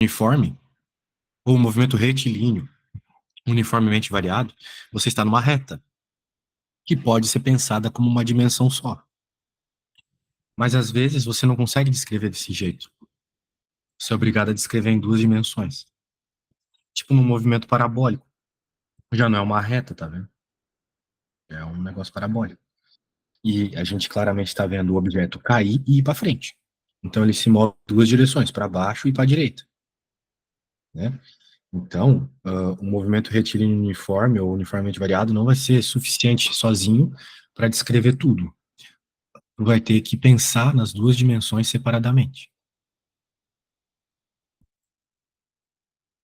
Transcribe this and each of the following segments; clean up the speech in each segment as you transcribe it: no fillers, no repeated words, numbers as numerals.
uniforme, ou movimento retilíneo, uniformemente variado, você está numa reta, que pode ser pensada como uma dimensão só. Mas às vezes você não consegue descrever desse jeito. Você é obrigado a descrever em duas dimensões. Tipo no movimento parabólico. Já não é uma reta, tá vendo? É um negócio parabólico. E a gente claramente está vendo o objeto cair e ir para frente. Então ele se move em duas direções, para baixo e para a direita, né? Então, o movimento retilíneo uniforme ou uniformemente variado não vai ser suficiente sozinho para descrever tudo. Tu vai ter que pensar nas duas dimensões separadamente.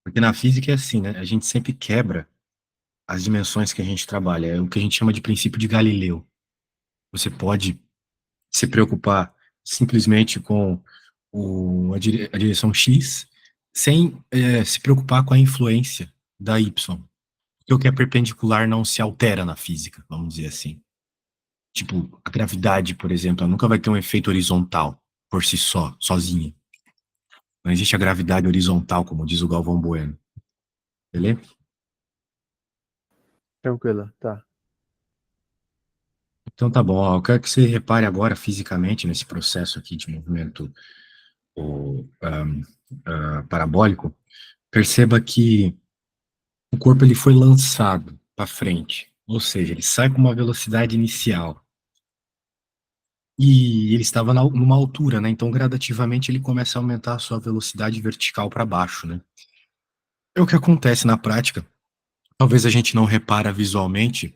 Porque na física é assim, né? A gente sempre quebra as dimensões que a gente trabalha. É o que a gente chama de princípio de Galileu. Você pode se preocupar simplesmente com a direção X, sem se preocupar com a influência da Y. Porque o que é perpendicular não se altera na física, vamos dizer assim. Tipo, a gravidade, por exemplo, ela nunca vai ter um efeito horizontal por si só, sozinha. Não existe a gravidade horizontal, como diz o Galvão Bueno. Beleza? Tranquilo, tá. Então tá bom, ó, eu quero que você repare agora fisicamente nesse processo aqui de movimento parabólico. Perceba que o corpo ele foi lançado para frente, ou seja, ele sai com uma velocidade inicial e ele estava numa altura, né? Então gradativamente ele começa a aumentar a sua velocidade vertical para baixo, né? É o que acontece na prática. Talvez a gente não repara visualmente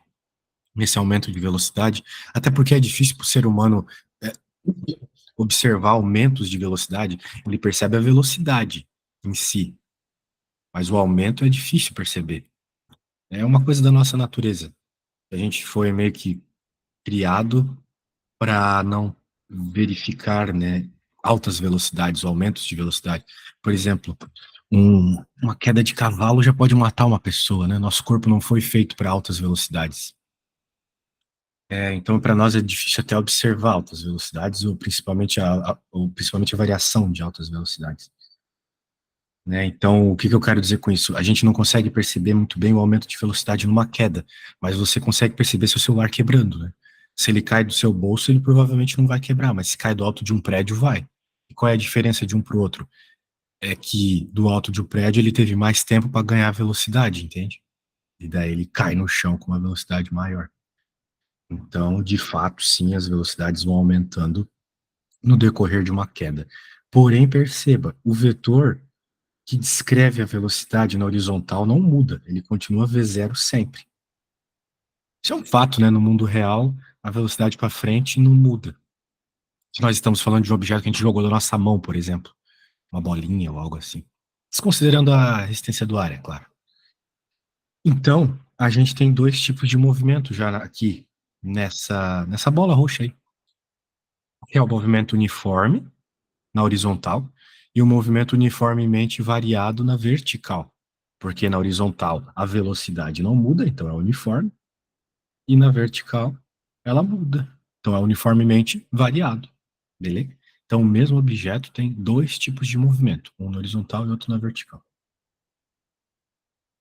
nesse aumento de velocidade, até porque é difícil para o ser humano é, observar aumentos de velocidade. Ele percebe a velocidade em si, mas o aumento é difícil perceber. É uma coisa da nossa natureza. A gente foi meio que criado para não verificar, né, altas velocidades, aumentos de velocidade. Por exemplo, uma queda de cavalo já pode matar uma pessoa, né? Nosso corpo não foi feito para altas velocidades. Então, para nós é difícil até observar altas velocidades, ou principalmente a variação de altas velocidades. Né? Então, o que que eu quero dizer com isso? A gente não consegue perceber muito bem o aumento de velocidade numa queda, mas você consegue perceber seu celular quebrando, né? Se ele cai do seu bolso, ele provavelmente não vai quebrar, mas se cai do alto de um prédio, vai. E qual é a diferença de um para o outro? É que do alto de um prédio ele teve mais tempo para ganhar velocidade, entende? E daí ele cai no chão com uma velocidade maior. Então, de fato, sim, as velocidades vão aumentando no decorrer de uma queda. Porém, perceba, o vetor que descreve a velocidade na horizontal não muda, ele continua V0 sempre. Isso é um fato, né? No mundo real, a velocidade para frente não muda. Se nós estamos falando de um objeto que a gente jogou da nossa mão, por exemplo, uma bolinha ou algo assim. Desconsiderando a resistência do ar, é claro. Então, a gente tem dois tipos de movimento já aqui nessa bola roxa aí, que é o movimento uniforme na horizontal e o movimento uniformemente variado na vertical. Porque na horizontal a velocidade não muda, então é uniforme, e na vertical ela muda, então é uniformemente variado, beleza? Então o mesmo objeto tem dois tipos de movimento, um na horizontal e outro na vertical.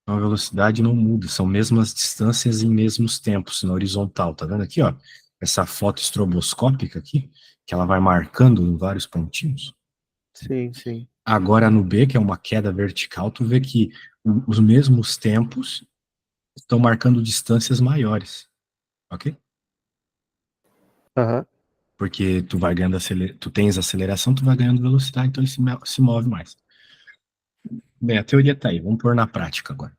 Então a velocidade não muda, são mesmas distâncias em mesmos tempos na horizontal, tá vendo aqui, ó? Essa foto estroboscópica aqui, que ela vai marcando em vários pontinhos. Sim, sim. Agora no B, que é uma queda vertical, tu vê que os mesmos tempos estão marcando distâncias maiores, ok? Aham. Porque tu vai ganhando tu tens aceleração, tu vai ganhando velocidade, então ele se move mais. Bem, a teoria tá aí, vamos pôr na prática agora.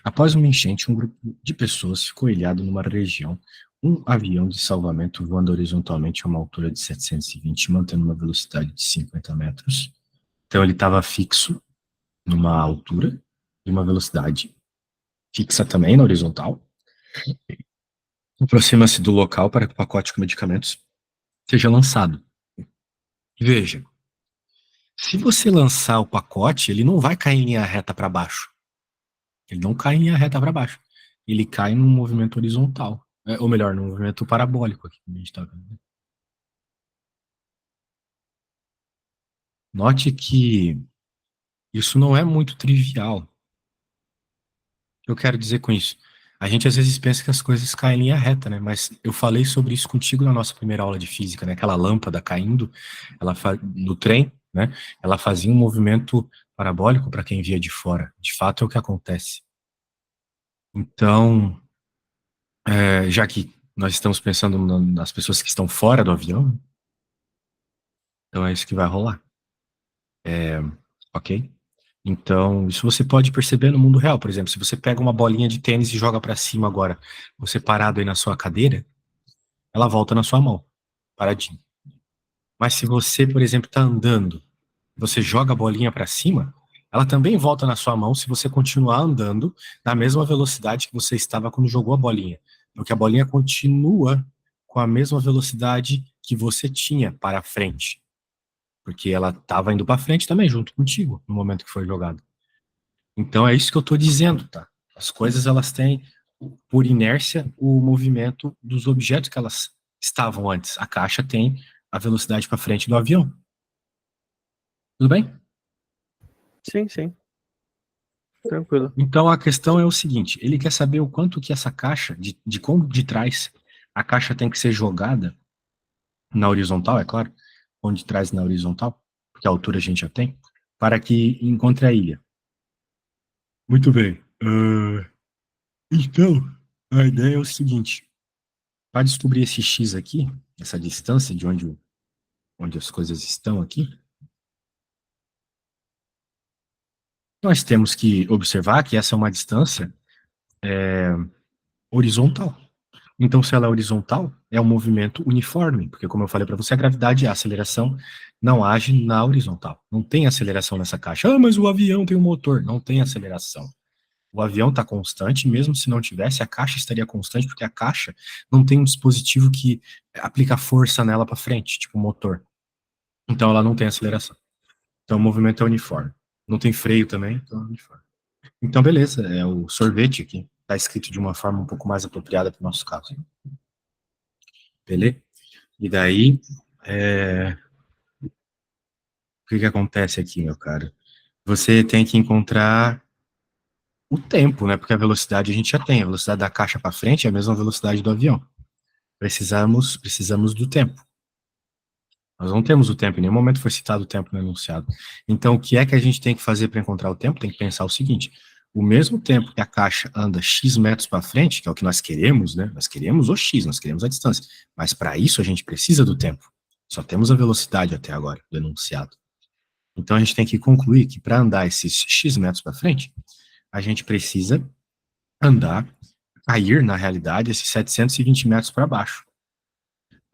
Após uma enchente, um grupo de pessoas ficou ilhado numa região. Um avião de salvamento voando horizontalmente a uma altura de 720, mantendo uma velocidade de 50 metros. Então ele estava fixo numa altura e uma velocidade fixa também na horizontal. Aproxima-se do local para que o pacote com medicamentos seja lançado. Veja, se você lançar o pacote, ele não vai cair em linha reta para baixo. Ele não cai em linha reta para baixo. Ele cai num movimento horizontal. Ou melhor, num movimento parabólico aqui, como a gente tá vendo. Note que isso não é muito trivial. O que eu quero dizer com isso? A gente às vezes pensa que as coisas caem em linha reta, né? Mas eu falei sobre isso contigo na nossa primeira aula de física, né? Aquela lâmpada caindo, no trem, né? Ela fazia um movimento parabólico para quem via de fora. De fato, é o que acontece. Então, já que nós estamos pensando nas pessoas que estão fora do avião, então é isso que vai rolar. Ok? Então, isso você pode perceber no mundo real. Por exemplo, se você pega uma bolinha de tênis e joga para cima agora, você parado aí na sua cadeira, ela volta na sua mão, paradinho. Mas se você, por exemplo, está andando, você joga a bolinha para cima, ela também volta na sua mão se você continuar andando na mesma velocidade que você estava quando jogou a bolinha. Porque a bolinha continua com a mesma velocidade que você tinha para frente. Porque ela estava indo para frente também, junto contigo, no momento que foi jogado. Então é isso que eu estou dizendo, tá? As coisas elas têm, por inércia, o movimento dos objetos que elas estavam antes. A caixa tem a velocidade para frente do avião. Tudo bem? Sim, sim. Tranquilo. Então a questão é o seguinte: ele quer saber o quanto que essa caixa, de como de trás, a caixa tem que ser jogada na horizontal, é claro, onde de trás na horizontal, porque a altura a gente já tem, para que encontre a ilha. Muito bem. Então, a ideia é o seguinte: para descobrir esse x aqui, essa distância de onde as coisas estão aqui, nós temos que observar que essa é uma distância horizontal. Então, se ela é horizontal, é um movimento uniforme, porque, como eu falei para você, a gravidade e a aceleração não agem na horizontal. Não tem aceleração nessa caixa. Ah, mas o avião tem um motor. Não tem aceleração. O avião está constante, mesmo se não tivesse, a caixa estaria constante, porque a caixa não tem um dispositivo que aplica força nela para frente, tipo um motor. Então, ela não tem aceleração. Então, o movimento é uniforme. Não tem freio também, então é uniforme. Então, beleza, é o sorvete aqui. Está escrito de uma forma um pouco mais apropriada para o nosso caso. Beleza? E daí, o que que acontece aqui, meu cara? Você tem que encontrar o tempo, né? Porque a velocidade a gente já tem. A velocidade da caixa para frente é a mesma velocidade do avião. Precisamos do tempo. Nós não temos o tempo, em nenhum momento foi citado o tempo no enunciado. Então, o que é que a gente tem que fazer para encontrar o tempo? Tem que pensar o seguinte: o mesmo tempo que a caixa anda x metros para frente, que é o que nós queremos, né? Nós queremos o x, nós queremos a distância. Mas para isso a gente precisa do tempo. Só temos a velocidade até agora, do enunciado. Então, a gente tem que concluir que para andar esses x metros para frente, a gente precisa cair, na realidade, esses 720 metros para baixo.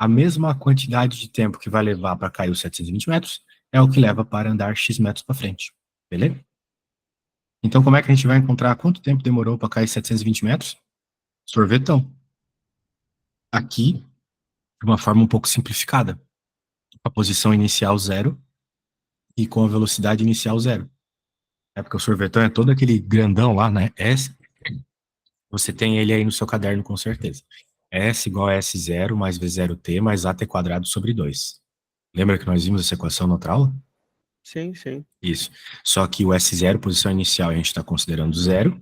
A mesma quantidade de tempo que vai levar para cair os 720 metros é o que leva para andar X metros para frente. Beleza? Então, como é que a gente vai encontrar quanto tempo demorou para cair 720 metros? Sorvetão. Aqui, de uma forma um pouco simplificada. A posição inicial zero e com a velocidade inicial zero. É porque o sorvetão é todo aquele grandão lá, né? S. Você tem ele aí no seu caderno, com certeza. S igual a S0 mais V0T mais AT quadrado sobre 2. Lembra que nós vimos essa equação na outra aula? Sim, sim. Isso. Só que o S0, posição inicial, a gente está considerando zero,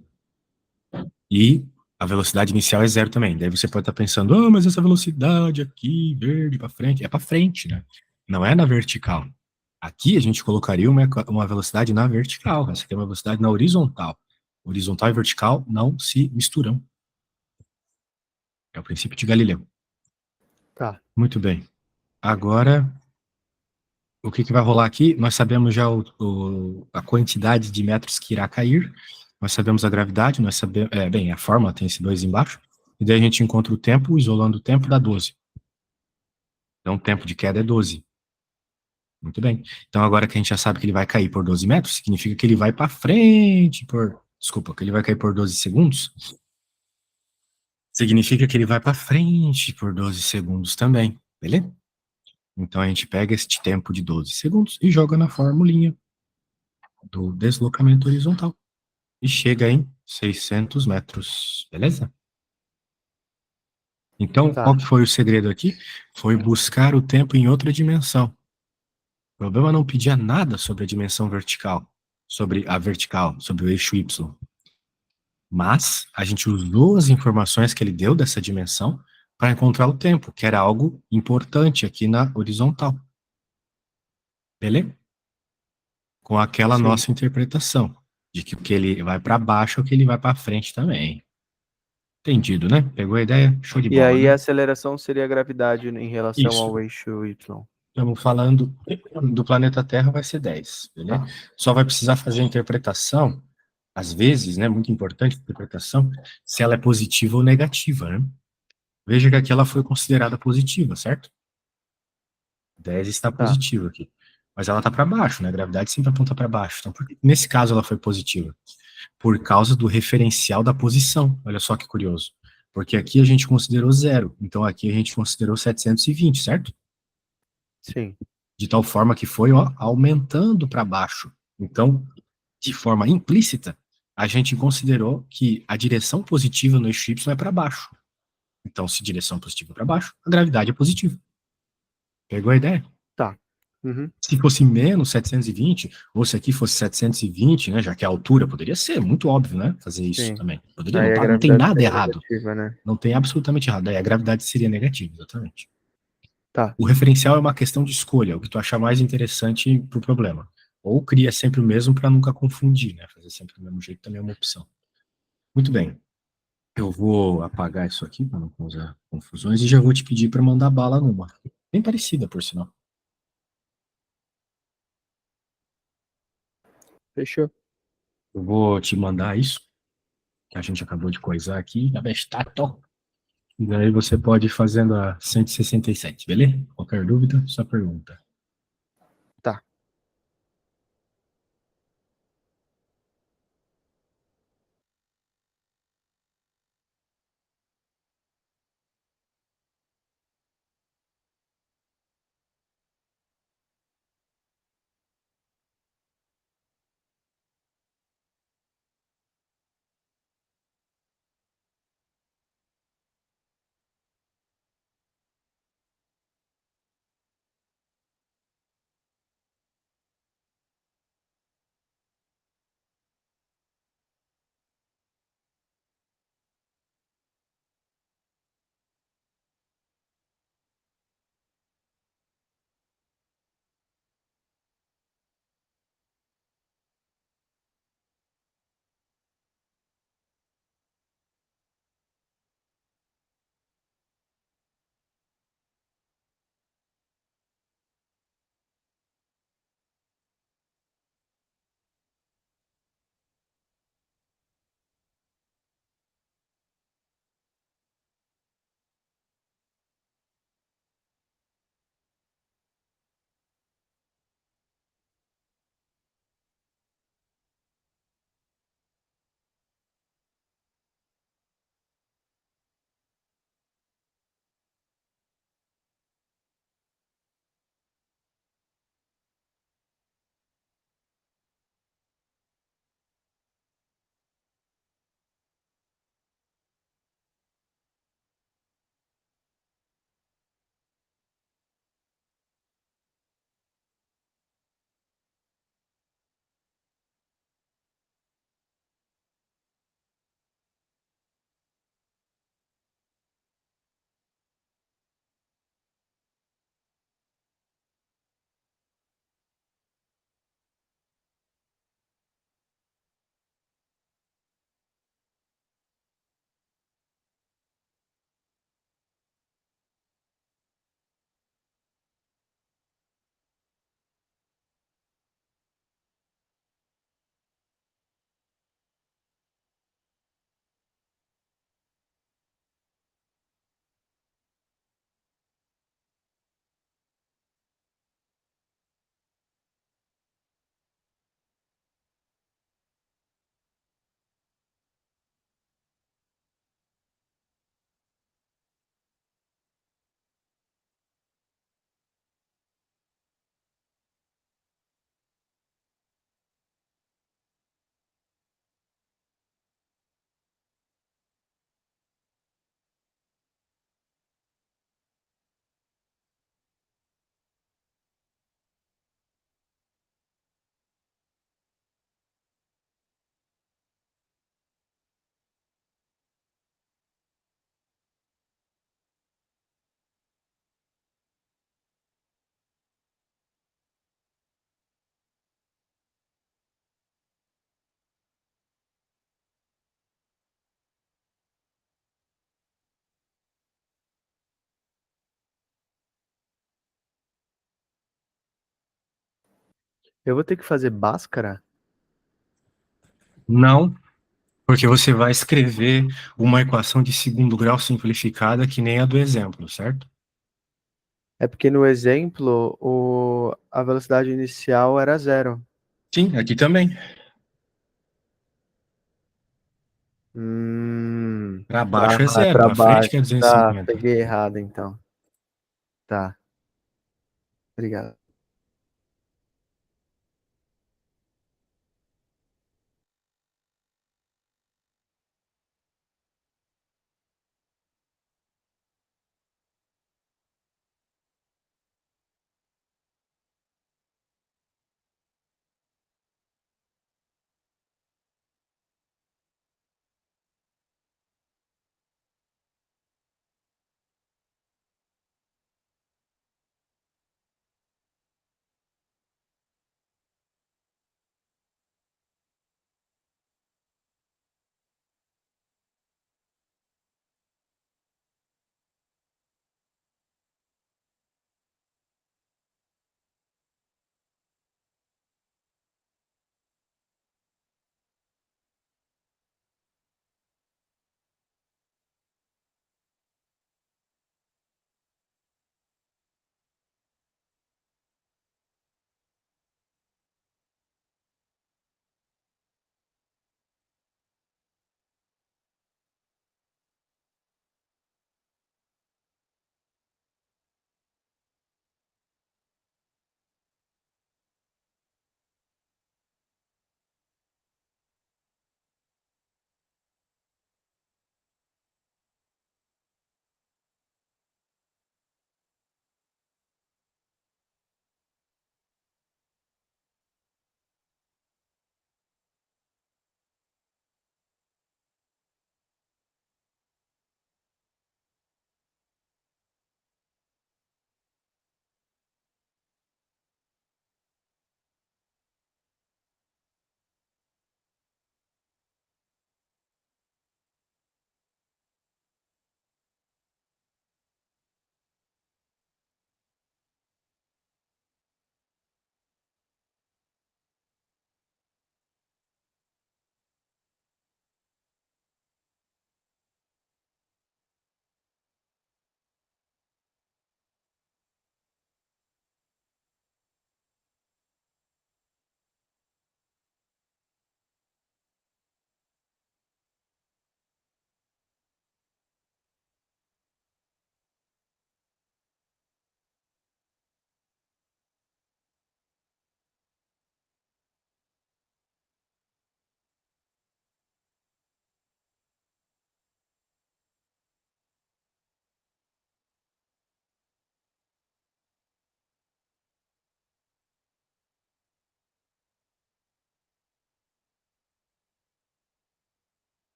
e a velocidade inicial é zero também. Daí você pode estar pensando, ah, mas essa velocidade aqui, verde para frente, é para frente, né? Não é na vertical. Aqui a gente colocaria uma velocidade na vertical, essa aqui é uma velocidade na horizontal. Horizontal e vertical não se misturam. É o princípio de Galileu. Tá. Muito bem. Agora, o que vai rolar aqui? Nós sabemos já a quantidade de metros que irá cair, nós sabemos a gravidade, nós sabemos, bem, a fórmula tem esse 2 embaixo, e daí a gente encontra o tempo, isolando o tempo dá 12. Então o tempo de queda é 12. Muito bem. Então agora que a gente já sabe que ele vai cair por 12 metros, significa que ele vai para frente desculpa, que ele vai cair por 12 segundos, significa que ele vai para frente por 12 segundos também, beleza? Então a gente pega este tempo de 12 segundos e joga na formulinha do deslocamento horizontal. E chega em 600 metros, beleza? Então, qual Tá. que foi o segredo aqui? Foi buscar o tempo em outra dimensão. O problema não pedia nada sobre a dimensão vertical, sobre o eixo Y. Mas a gente usou as informações que ele deu dessa dimensão para encontrar o tempo, que era algo importante aqui na horizontal. Beleza? Com aquela Sim. nossa interpretação de que o que ele vai para baixo é o que ele vai para frente também. Entendido, né? Pegou a ideia? Show de E bola, aí a né? aceleração seria a gravidade em relação Isso. ao eixo Y. Estamos falando do planeta Terra, vai ser 10, beleza? Tá, Só vai precisar fazer a interpretação, às vezes, né? Muito importante a interpretação, se ela é positiva ou negativa, né? Veja que aqui ela foi considerada positiva, certo? 10 está tá, positiva aqui. Mas ela está para baixo, né? A gravidade sempre aponta para baixo. Então, nesse caso, ela foi positiva? Por causa do referencial da posição. Olha só que curioso. Porque aqui a gente considerou zero. Então, aqui a gente considerou 720, certo? sim. De tal forma que foi, ó, aumentando para baixo. Então, de forma implícita, a gente considerou que a direção positiva no eixo Y é para baixo. Então, se direção positiva é para baixo, a gravidade é positiva. Pegou a ideia? Tá. Uhum. Se fosse menos 720, ou se aqui fosse 720, né, já que a altura poderia ser, muito óbvio, né, fazer isso Sim. também. Poderia, Aí a não tem gravidade nada seria errado, negativa, né? não tem absolutamente errado, aí a gravidade seria negativa, exatamente. Tá. O referencial é uma questão de escolha, o que tu achar mais interessante pro problema. Ou cria sempre o mesmo para nunca confundir, né, fazer sempre do mesmo jeito também é uma opção. Muito bem, eu vou apagar isso aqui para não causar confusões e já vou te pedir para mandar bala numa. Bem parecida, por sinal. Fechou. Eu vou te mandar isso, que a gente acabou de coisar aqui, abestato. E daí você pode ir fazendo a 167, beleza? Qualquer dúvida, só pergunta. Tá. Eu vou ter que fazer Bhaskara? Não, porque você vai escrever uma equação de segundo grau simplificada que nem a do exemplo, certo? É porque no exemplo a velocidade inicial era zero. Sim, aqui também. Para baixo é zero, Pra para frente que é baixo. Tá, 250. peguei errado então. Tá, obrigado.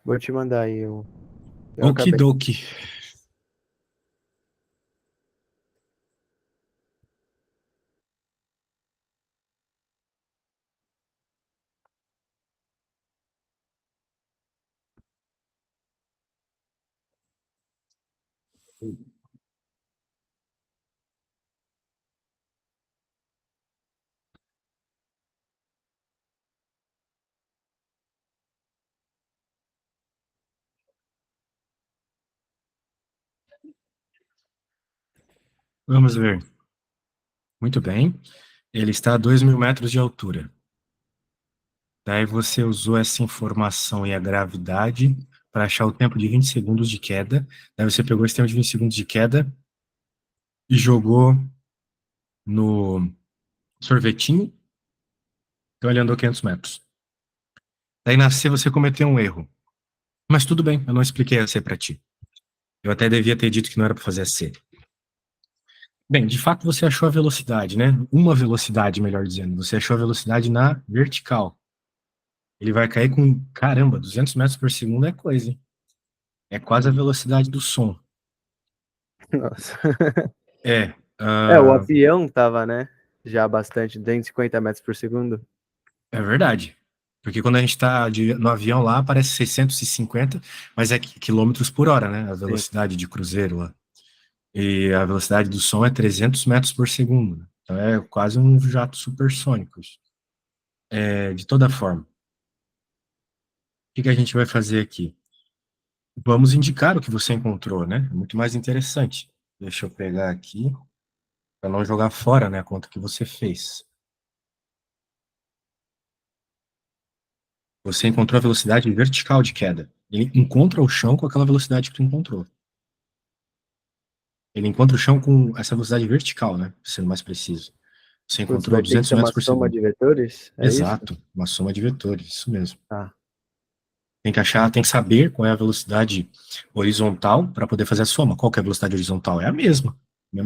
Vou te mandar aí. Eu acabei. Okidoki. Vamos ver. Muito bem. Ele está a 2.000 metros de altura. Daí você usou essa informação e a gravidade para achar o tempo de 20 segundos de queda. Daí você pegou esse tempo de 20 segundos de queda e jogou no sorvetinho. Então ele andou 500 metros. Daí na C você cometeu um erro. Mas tudo bem, eu não expliquei a C para ti. Eu até devia ter dito que não era para fazer C. Bem, de fato você achou a velocidade, né? Uma velocidade, melhor dizendo. Você achou a velocidade na vertical. Ele vai cair com, caramba, 200 metros por segundo é coisa, hein? É quase a velocidade do som. Nossa. É, É, o avião tava, né? Já bastante, 250 metros por segundo. é verdade. Porque quando a gente está no avião lá, parece 650, mas é quilômetros por hora, né? A Sim. velocidade de cruzeiro lá. E a velocidade do som é 300 metros por segundo, né? Então é quase um jato supersônico. É, de toda forma, o que que a gente vai fazer aqui? Vamos indicar o que você encontrou, né? É muito mais interessante. Deixa eu pegar aqui, para não jogar fora, né, a conta que você fez. Você encontrou a velocidade vertical de queda. Ele encontra o chão com aquela velocidade que tu encontrou. Ele encontra o chão com essa velocidade vertical, né? Sendo mais preciso. Você Putz, encontrou vai ter que 200 ser uma metros por soma segundo. de vetores? É isso? Exato, uma soma de vetores, isso mesmo. Tá. Tem que achar, tem que saber qual é a velocidade horizontal para poder fazer a soma. Qual que é a velocidade horizontal? É a mesma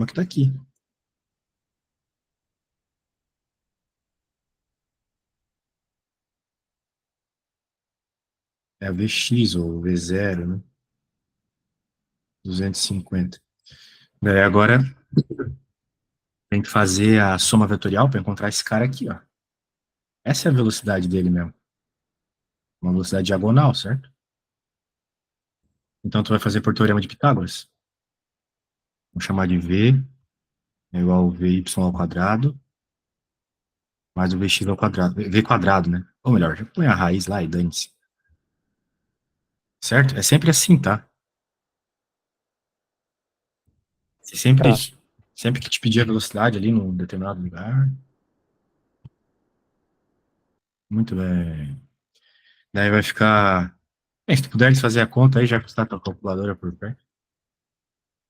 que está aqui. É a Vx ou V0, né? 250. Daí agora tem que fazer a soma vetorial para encontrar esse cara aqui, ó. Essa é a velocidade dele mesmo. Uma velocidade diagonal, certo? Então tu vai fazer por teorema de Pitágoras. Vamos chamar de V é igual a VY ao quadrado mais o Vx ao quadrado. V quadrado, né? Ou melhor, já põe a raiz lá e dane-se. Certo? É sempre assim, tá? É sempre Tá. isso. Sempre que te pedir a velocidade ali num determinado lugar. Muito bem. Daí vai ficar. Se tu puderes fazer a conta aí, já que está a tua calculadora por perto.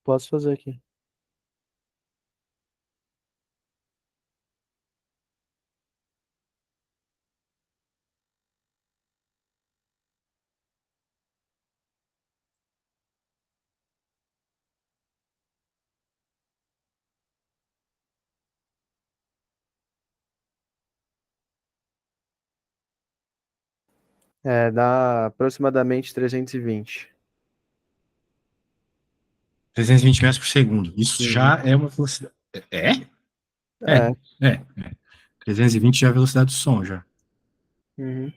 Posso fazer aqui. É, dá aproximadamente 320. 320 metros por segundo. Isso Uhum. já é uma velocidade. É? É, É. é. 320 já é a velocidade do som, já. Uhum.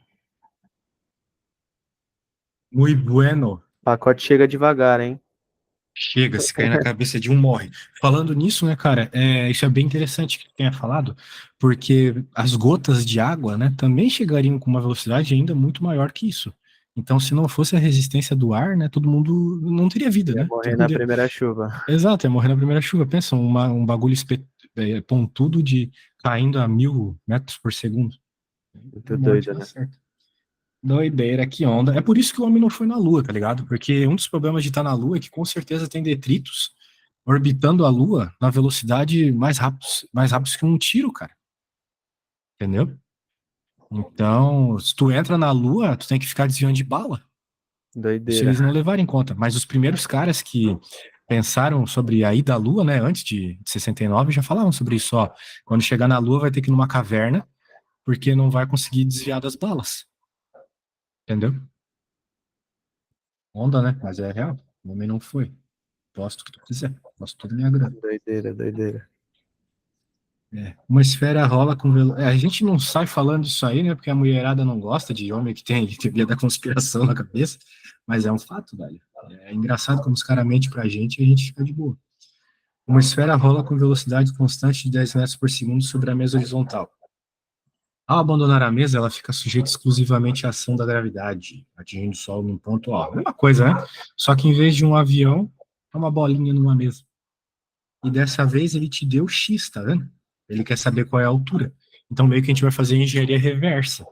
Muy bueno. O pacote chega devagar, hein? Chega, se cair na cabeça de um, morre. Falando nisso, né, cara, isso é bem interessante que tu tenha falado, porque as gotas de água, né, também chegariam com uma velocidade ainda muito maior que isso. Então, se não fosse a resistência do ar, né, todo mundo não teria vida, Ia né? morrer na primeira chuva. Exato, ia morrer na primeira chuva. Pensa, um bagulho pontudo de caindo a 1.000 metros por segundo. Muito Morte doido, na né? certa. Doideira, que onda. É por isso que o homem não foi na Lua, tá ligado? Porque um dos problemas de estar na Lua é que com certeza tem detritos orbitando a Lua na velocidade mais rápidos que um tiro, cara. Entendeu? Então, se tu entra na Lua, tu tem que ficar desviando de bala. Isso Doideira. eles não levaram em conta. Mas os primeiros caras que pensaram sobre a ida à Lua, né, antes de 69, já falavam sobre isso, ó. Quando chegar na Lua, vai ter que ir numa caverna, porque não vai conseguir desviar das balas. Entendeu? Onda, né? Mas é real. O homem não foi. Posto o que tu quiser. Posto tudo minha grana. Doideira, doideira. É. Uma esfera rola com a gente não sai falando isso aí, né? Porque a mulherada não gosta de homem que tem teoria da conspiração na cabeça. Mas é um fato, velho. É engraçado como os caras mentem pra gente e a gente fica de boa. Uma esfera rola com velocidade constante de 10 metros por segundo sobre a mesa horizontal. Ao abandonar a mesa, ela fica sujeita exclusivamente à ação da gravidade, atingindo o solo num ponto A. Mesma coisa, né? Só que em vez de um avião, é uma bolinha numa mesa. E dessa vez ele te deu X, tá vendo? Ele quer saber qual é a altura. Então meio que a gente vai fazer engenharia reversa.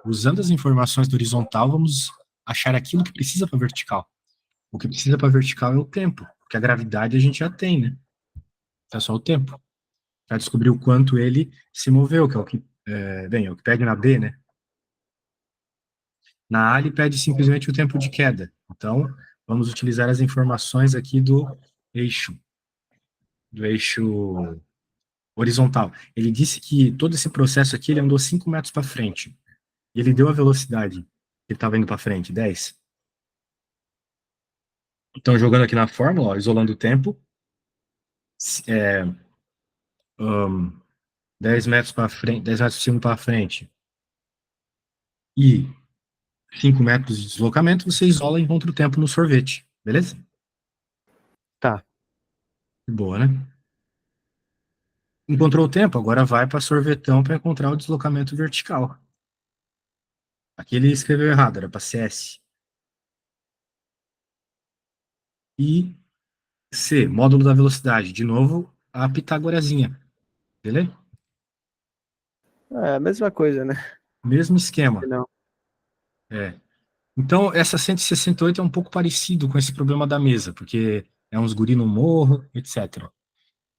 Usando as informações do horizontal, vamos achar aquilo que precisa para vertical. O que precisa para vertical é o tempo, porque a gravidade a gente já tem, né? É só o tempo. Para descobrir o quanto ele se moveu, que é o que, bem, é o que pede na B, né? Na A ele pede simplesmente o tempo de queda. Então, Vamos utilizar as informações aqui eixo, do eixo horizontal. Ele disse que todo esse processo aqui ele andou 5 metros para frente. E ele deu a velocidade que ele estava indo para frente, 10. Então, jogando aqui na fórmula, ó, isolando o tempo, é, 10 metros para frente, 10 metros por segundo para frente e 5 metros de deslocamento, você isola e encontra o tempo no sorvete, beleza? Tá. Boa, né? Encontrou o tempo, agora vai para sorvetão para encontrar o deslocamento vertical. Aqui ele escreveu errado, era para CS. E C, módulo da velocidade. De novo, a pitagorazinha, beleza? É a mesma coisa, né? Mesmo esquema. Não. É. Então, essa 168 é um pouco parecido com esse problema da mesa, porque é uns guri no morro, etc.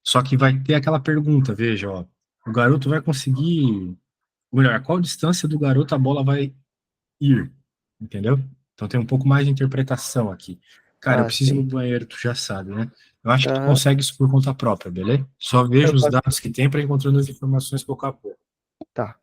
Só que vai ter aquela pergunta, veja, ó, o garoto vai conseguir, ou melhor, qual distância do garoto a bola vai ir, entendeu? Então tem um pouco mais de interpretação aqui. Cara, eu Ah, preciso ir no sim. banheiro, tu já sabe, né? Eu acho que tu Aham. consegue isso por conta própria, beleza? Só Eu veja os posso. dados que tem para encontrando as informações pouco a pouco. Tá.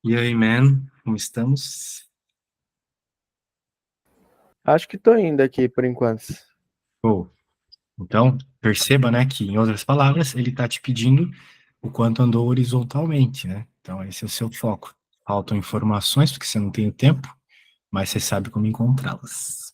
E aí, man, como estamos? Acho que tô indo aqui por enquanto. Pô, então, perceba, né, que, em outras palavras, ele está te pedindo o quanto andou horizontalmente, né? Então, esse é o seu foco. Faltam informações, porque você não tem o tempo, mas você sabe como encontrá-las.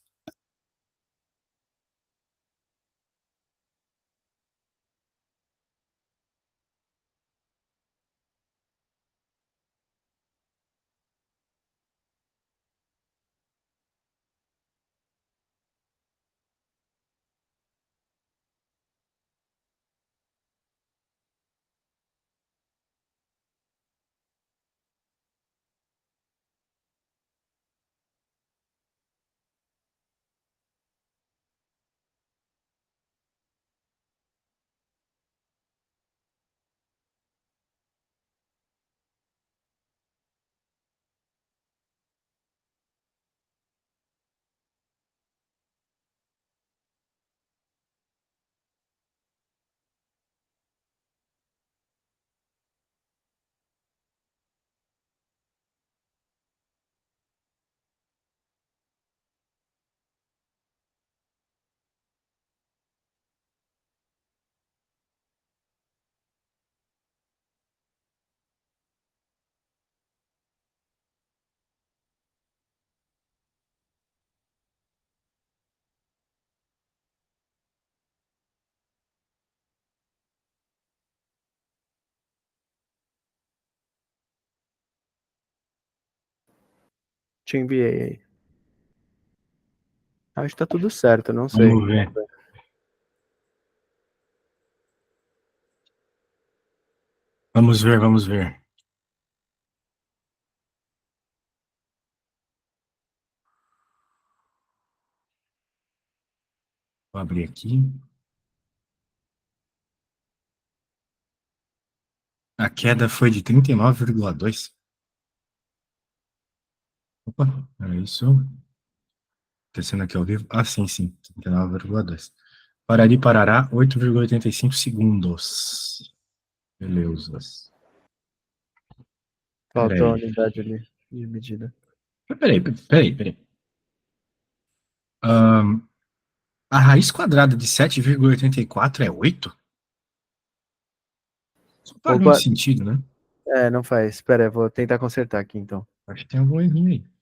Te enviei aí. Acho que tá tudo certo, não sei. Vamos ver. Vamos ver, vamos ver. Vou abrir aqui. A queda foi de 39,2. Opa, era isso. Descendo aqui ao vivo. Ah, sim, sim. 39,2. Parari, parará, 8,85 segundos. Beleza. Faltou a Peraí. unidade ali de medida. Peraí. A raiz quadrada de 7,84 é 8? Isso não faz muito Opa, sentido, né? não faz. Espera aí, vou tentar consertar aqui então. Acho que tem algum errinho aí.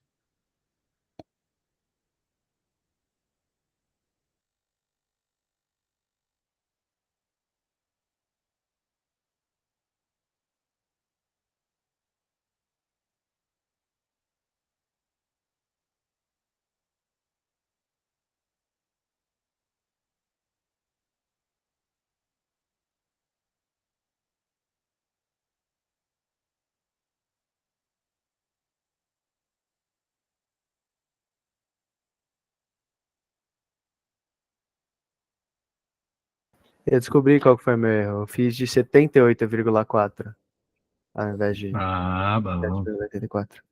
Eu descobri qual que foi meu erro. Eu fiz de 78,4 ao invés de Ah, bom. 7,84.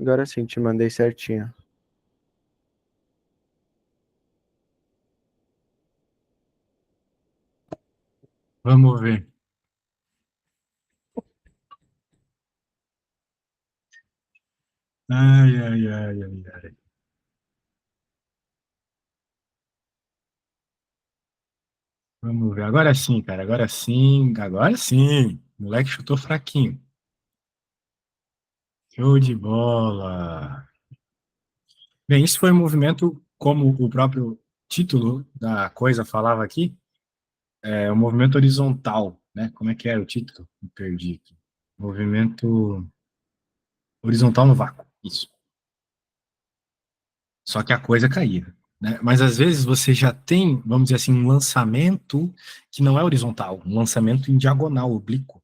Agora sim, te mandei certinho. Vamos ver. Ai, ai, ai, ai, ai. Vamos ver. Agora sim, cara. Agora sim. Agora sim. O moleque chutou fraquinho. Show de bola. Bem, isso foi um movimento, como o próprio título da coisa falava aqui, é um movimento horizontal, né? Como é que era o título? Me perdi aqui. Movimento horizontal no vácuo. Isso. Só que a coisa caía, né? Mas às vezes você já tem, vamos dizer assim, um lançamento que não é horizontal, um lançamento em diagonal, oblíquo.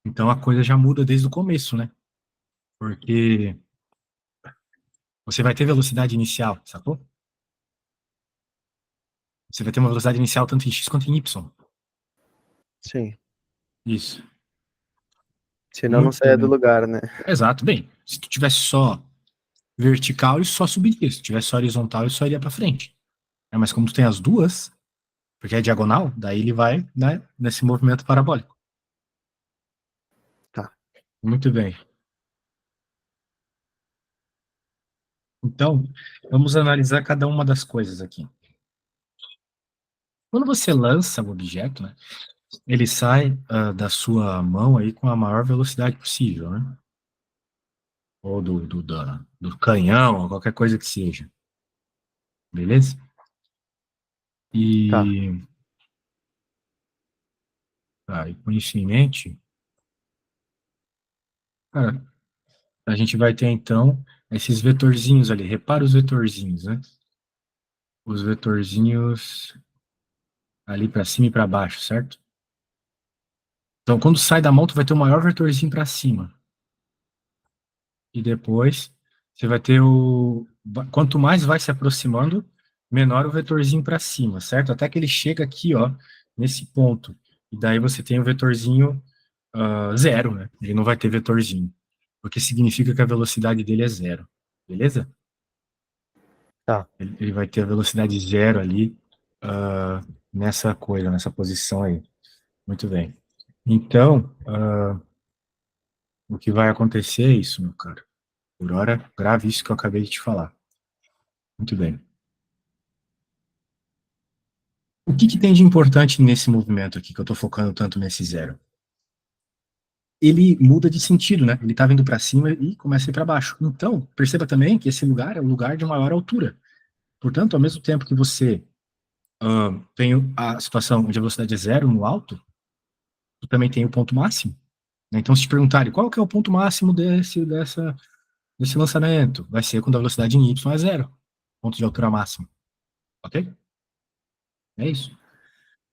Então a coisa já muda desde o começo, né? Porque você vai ter velocidade inicial, sacou? Você vai ter uma velocidade inicial tanto em x quanto em y. Sim. Isso. Senão não Muito saia do bem. lugar, né? Exato. Bem, se tu tivesse só vertical, ele só subiria. Se tivesse só horizontal, ele só iria para frente. É, mas como tu tem as duas, porque é diagonal, daí ele vai, né, nesse movimento parabólico. Tá. Muito bem. Então, vamos analisar cada uma das coisas aqui. Quando você lança o objeto, né, ele sai da sua mão aí com a maior velocidade possível, né? Ou do canhão, ou qualquer coisa que seja. Beleza? Tá. E, e com isso em mente, cara, a gente vai ter então esses vetorzinhos ali. Repara os vetorzinhos, né? Os vetorzinhos ali para cima e para baixo, certo? Então, quando sai da mão, tu vai ter o maior vetorzinho para cima. E depois você vai ter o. Quanto mais vai se aproximando, menor o vetorzinho para cima, certo? Até que ele chega aqui, ó, nesse ponto. E daí você tem o vetorzinho zero, né? Ele não vai ter vetorzinho. Porque significa que a velocidade dele é zero. Beleza? Tá. Ele vai ter a velocidade zero ali, ah, nessa coisa, nessa posição aí. Muito bem. Então, o que vai acontecer é isso, meu cara. Por hora, grave isso que eu acabei de te falar. Muito bem. O que que tem de importante nesse movimento aqui, que eu estou focando tanto nesse zero? Ele muda de sentido, né? Ele está vindo para cima e começa a ir para baixo. Então, perceba também que esse lugar é um lugar de maior altura. Portanto, ao mesmo tempo que você tem a situação onde a velocidade é zero no alto, tu também tem o ponto máximo. Né? Então, se te perguntarem qual que é o ponto máximo desse lançamento, vai ser quando a velocidade em y é zero, ponto de altura máximo. Ok? É isso.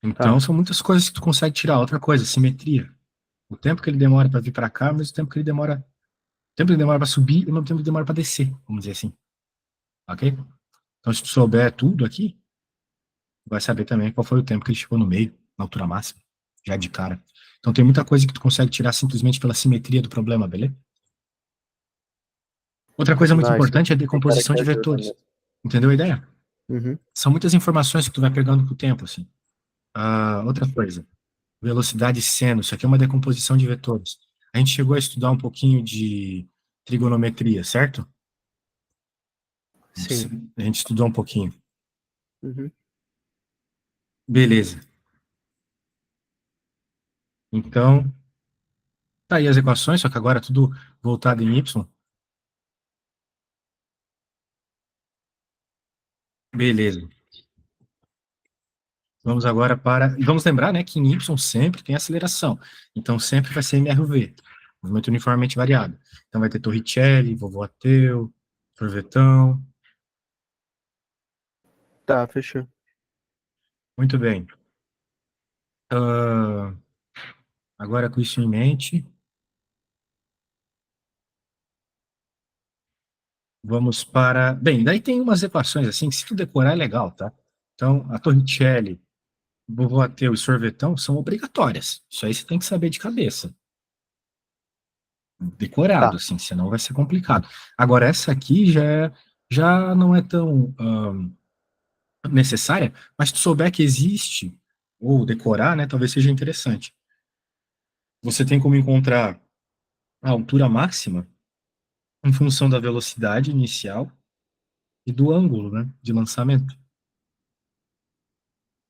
Então, Tá. são muitas coisas que tu consegue tirar. Outra coisa, simetria. O tempo que ele demora para vir para cá, mas o tempo que ele demora, o tempo que ele demora para subir e o mesmo tempo que ele demora para descer, vamos dizer assim. Ok? Então, se tu souber tudo aqui, tu vai saber também qual foi o tempo que ele chegou no meio, na altura máxima, já de cara. Então, tem muita coisa que tu consegue tirar simplesmente pela simetria do problema, beleza? Outra coisa muito Não, isso importante é a tem cara decomposição que de ajuda vetores. mesmo. Entendeu a ideia? Uhum. São muitas informações que tu vai pegando com o tempo, assim. Outra coisa, velocidade seno, isso aqui é uma decomposição de vetores. A gente chegou a estudar um pouquinho de trigonometria, certo? Sim. A gente estudou um pouquinho. Uhum. Beleza. Então, tá aí as equações, só que agora tudo voltado em y. Beleza. Vamos agora para. E vamos lembrar, né, que em y sempre tem aceleração. Então, sempre vai ser MRV, movimento uniformemente variado. Então, vai ter Torricelli, vovô Ateu, sorvetão. Tá, fechou. Muito bem. Ah, agora, com isso em mente, vamos para. Bem, daí tem umas equações assim que, se tu decorar, é legal, tá? Então, a Torricelli, vovô Ateu e sorvetão são obrigatórias. Isso aí você tem que saber de cabeça. Decorado, Tá. assim, senão vai ser complicado. Agora, essa aqui já não é tão necessária, mas se tu souber que existe, ou decorar, né, talvez seja interessante. Você tem como encontrar a altura máxima em função da velocidade inicial e do ângulo, né, de lançamento.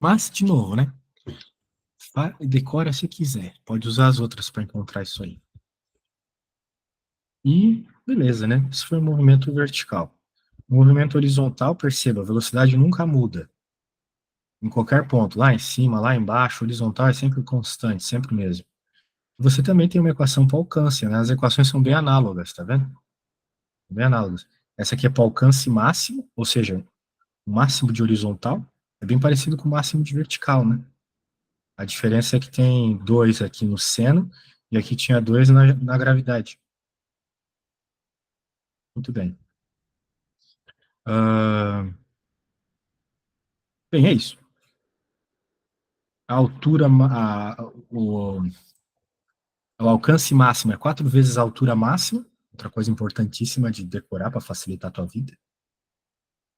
Mas, de novo, né, decora se quiser. Pode usar as outras para encontrar isso aí. E beleza, né? Isso foi um movimento vertical. Movimento horizontal, perceba, a velocidade nunca muda. Em qualquer ponto, lá em cima, lá embaixo, horizontal é sempre constante, sempre mesmo. Você também tem uma equação para alcance, né? As equações são bem análogas, tá vendo? Bem análogas. Essa aqui é para alcance máximo, ou seja, o máximo de horizontal é bem parecido com o máximo de vertical, né? A diferença é que tem 2 aqui no seno e aqui tinha 2 na gravidade. Muito bem. Bem, é isso. A altura, o alcance máximo é 4 vezes a altura máxima, outra coisa importantíssima de decorar para facilitar a tua vida.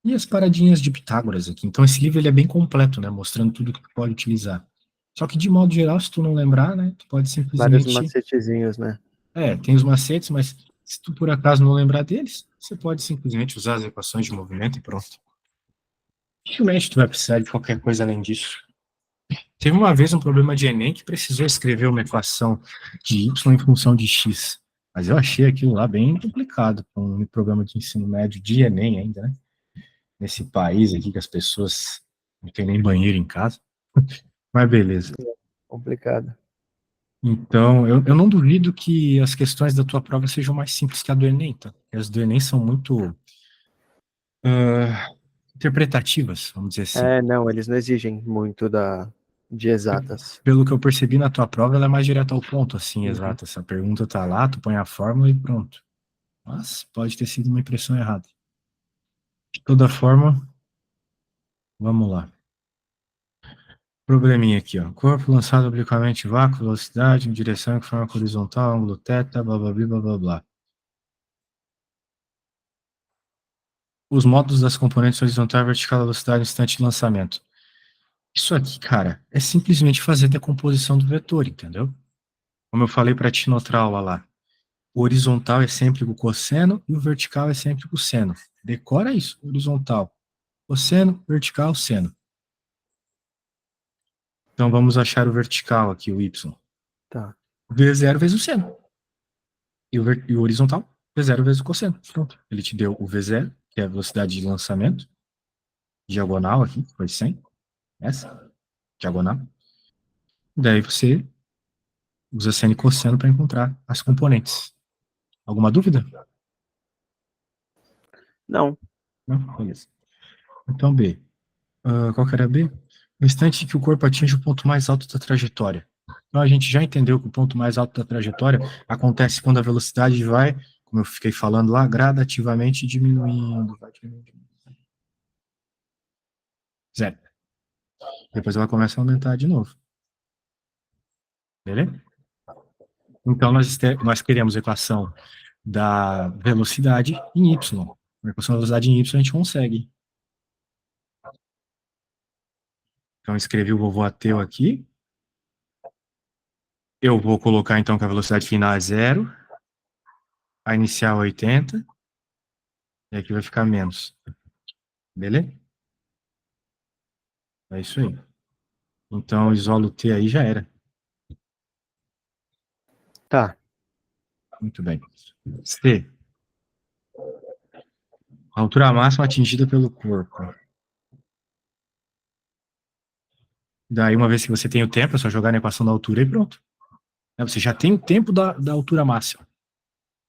E as paradinhas de Pitágoras aqui. Então esse livro ele é bem completo, né, mostrando tudo que tu pode utilizar. Só que de modo geral, se tu não lembrar, né, tu pode Vários simplesmente, macetezinhos, né? tem os macetes, mas se tu por acaso não lembrar deles, você pode simplesmente usar as equações de movimento e pronto. Dificilmente tu vai precisar de qualquer coisa além disso. Teve uma vez um problema de Enem que precisou escrever uma equação de y em função de x. Mas eu achei aquilo lá bem complicado para um programa de ensino médio de Enem ainda, né? Nesse país aqui que as pessoas não têm nem banheiro em casa. Mas beleza. Complicado. Então, eu não duvido que as questões da tua prova sejam mais simples que a do Enem, tá? As do Enem são muito interpretativas, vamos dizer assim. Não, eles não exigem muito de exatas. Pelo que eu percebi na tua prova, ela é mais direta ao ponto, assim, Uhum. exato. Essa pergunta tá lá, tu põe a fórmula e pronto. Mas pode ter sido uma impressão errada. De toda forma, vamos lá. Probleminha aqui, ó. Corpo lançado obliquamente, vácuo, velocidade, em direção que forma horizontal, ângulo θ, blá blá blá blá blá blá. Os módulos das componentes horizontal, vertical, velocidade, instante de lançamento. Isso aqui, cara, é simplesmente fazer decomposição do vetor, entendeu? Como eu falei para ti na outra aula lá. O horizontal é sempre o cosseno e o vertical é sempre o seno. Decora isso, horizontal. Cosseno, vertical, seno. Então vamos achar o vertical aqui, o y. Tá. V0 vezes o seno. E o horizontal, V0 vezes o cosseno. Pronto. Ele te deu o V0, que é a velocidade de lançamento, diagonal aqui, foi 100. Essa, diagonal. Daí você usa seno e cosseno para encontrar as componentes. Alguma dúvida? Não. Não? Beleza. Então, B. Qual que era B? No instante que o corpo atinge o ponto mais alto da trajetória. Então, a gente já entendeu que o ponto mais alto da trajetória acontece quando a velocidade vai, como eu fiquei falando lá, gradativamente diminuindo. Vai diminuindo. Zero. Depois ela começa a aumentar de novo. Beleza? Então, nós queremos a equação da velocidade em y. A equação da velocidade em y a gente consegue. Então, escrevi o vovô ateu aqui. Eu vou colocar, então, que a velocidade final é zero, a inicial é 80, e aqui vai ficar menos. Beleza? É isso aí. Então, isolo T aí já era. Tá. Muito bem. C. A altura máxima atingida pelo corpo. Daí, uma vez que você tem o tempo, é só jogar na equação da altura e pronto. Você já tem o tempo da altura máxima.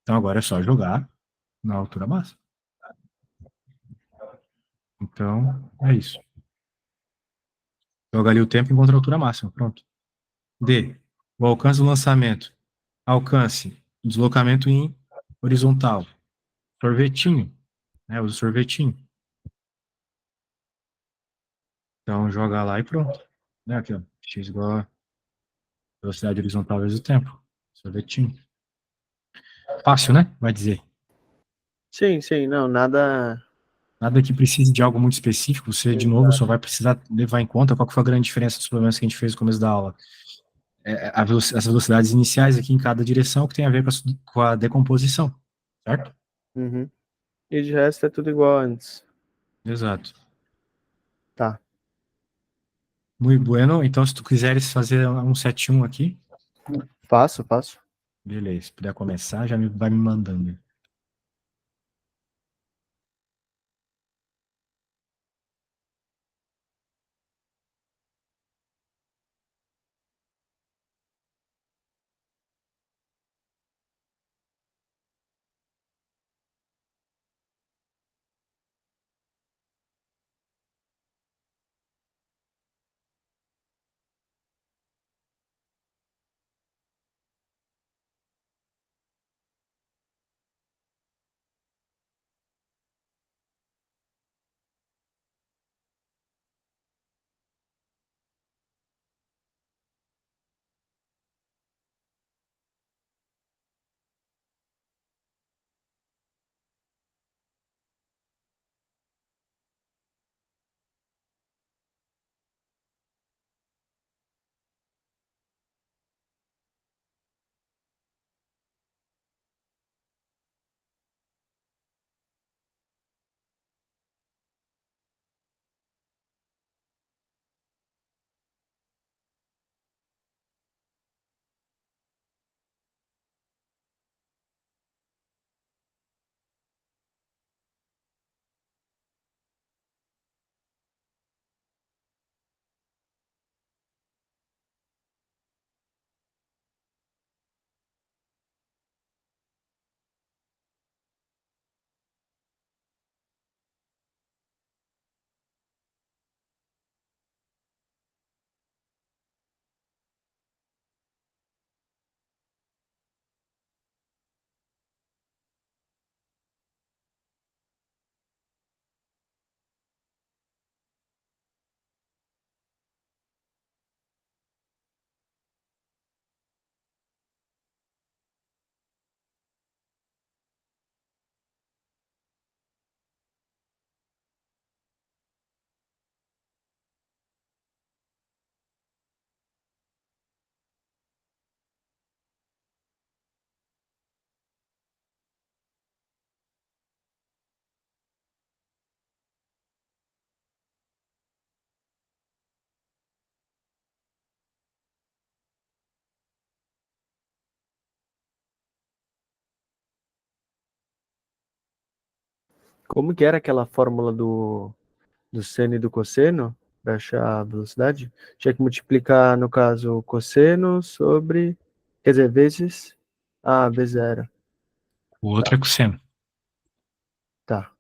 Então, agora é só jogar na altura máxima. Então, é isso. Joga ali o tempo e encontra a altura máxima. Pronto. D. O alcance do lançamento. Alcance. Deslocamento em horizontal. Sorvetinho. Usa sorvetinho. Então, joga lá e pronto. Aqui, ó. X igual a velocidade horizontal vezes o tempo. Sorvetinho. Fácil, né? Vai dizer. Sim, sim, não, nada. Nada que precise de algo muito específico. Você, de novo, só vai precisar levar em conta qual que foi a grande diferença dos problemas que a gente fez no começo da aula. As velocidades iniciais aqui em cada direção que tem a ver com a decomposição, certo? Uhum. E de resto é tudo igual antes. Exato. Tá. Muito bueno. Então, se tu quiseres fazer um 7-1 aqui, Faço, faço. beleza. Se puder começar, vai me mandando. Como que era aquela fórmula do seno e do cosseno para achar a velocidade? Tinha que multiplicar, no caso, o cosseno sobre, quer dizer, vezes a V0. O outro é cosseno. Tá.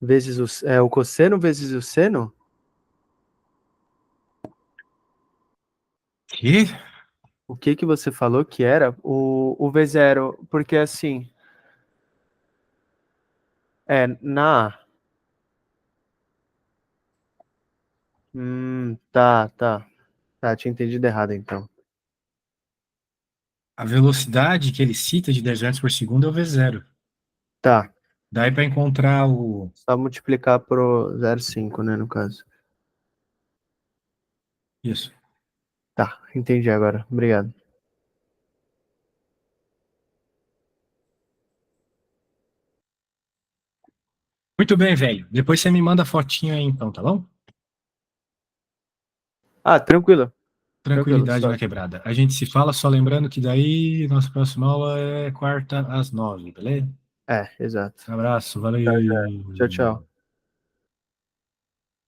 Vezes o cosseno vezes o seno? Que? O que que você falou que era? O V0, porque assim, na. Tá, tá. Tá, tinha entendido errado então. A velocidade que ele cita de 10 metros por segundo é o V0. Tá. Daí para encontrar o. Só multiplicar por 0,5, né, no caso. Isso. Tá, entendi agora. Obrigado. Muito bem, velho. Depois você me manda a fotinho aí, então, tá bom? Ah, tranquilo. Tranquilo, Tranquilidade na sorte. quebrada. A gente se fala, só lembrando que daí nossa próxima aula é quarta às 9, beleza? É, exato. Abraço, Tá, já. Tchau, valeu. tchau.